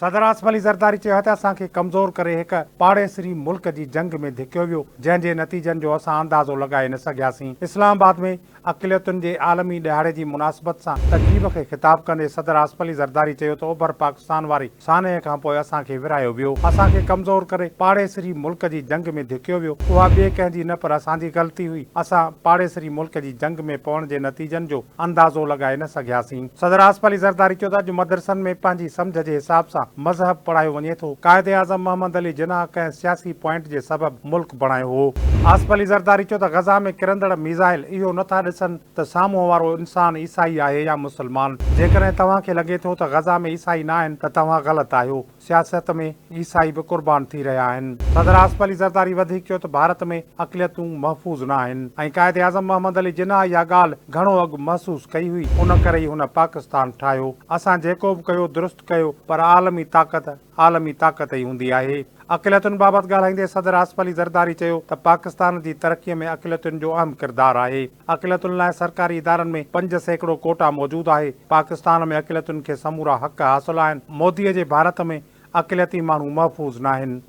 सदर आसिफ अली ज़रदारी चयो त असांखे कमज़ोर करे हिक पाड़ेसरी मुल्क जी जंग में धिकियो वियो, जंहिंजे नतीजनि जो असां अंदाज़ो लॻाए न सघियासीं। इस्लामाबाद में अक़लियतुनि जे आलमी ॾिहाड़े जी मुनासिबत सां तक़रीब खे ख़िताब कंदे सदर आसिफ अली ज़रदारी चयो त ओभर पाकिस्तान वारी सानहे खां पोइ असांखे विरायो वियो, असांखे कमज़ोर करे पाड़ेसरी मुल्क जी जंग में धिकियो वियो। उहा ॿिए कंहिंजी न पर असांजी ग़लती हुई। असां पाड़ेसरी मुल्क जी जंग में पवण जे नतीजनि जो अंदाज़ो लॻाए न सघियासीं। सदर आसिफ अली ज़रदारी चयो त अॼु मदरसनि में पंहिंजी सम्झ जे हिसाब सां मज़हब पढ़ायो वञे थो। कायदे आज़म मोहम्मद अली जिन्ना कंहिं सियासी पॉइंट जे सबबि मुल्क बणायो हो। आसिफ अली ज़रदारी चयो त ग़ज़ा में किरंदड़ मीज़ाइल इहो नथा ॾिसनि त साम्हूं वारो इंसान ईसाई आहे या मुस्लमान। जेकॾहिं तव्हांखे लॻे थो त ग़ज़ा में ईसाई न आहिनि त तव्हां ग़लति आहियो। सियासत में ईसाई बि क़ुर्बान थी रहिया आहिनि। सदर आसिफ अली ज़रदारी वधीक चयो त भारत में अक़लियतूं महफ़ूज़ न आहिनि ऐं कायदे आज़म मोहम्मद अली जिन्ना इहा ॻाल्हि घणो अॻु महसूसु कई हुई, उन करे ई हुन पाकिस्तान ठाहियो। असां जेको बि कयो दुरुस्त कयो, पर आलमी ताक़त ई हूंदी आहे। अक़लियतुनि बाबति ॻाल्हाईंदे सदर आसिफ अली ज़रदारी चयो त पाकिस्तान जी तरक़ीअ में अक़लियतुनि जो अहम किरदारु आहे। अक़लियतुनि लाइ सरकारी इदारनि में 5% कोटा मौजूदु आहे। पाकिस्तान में अक़लियतुनि खे समूरा हक़ हासिल आहिनि। मोदीअ जे भारत में अक़लियती माण्हू महफ़ूज़ न आहिनि।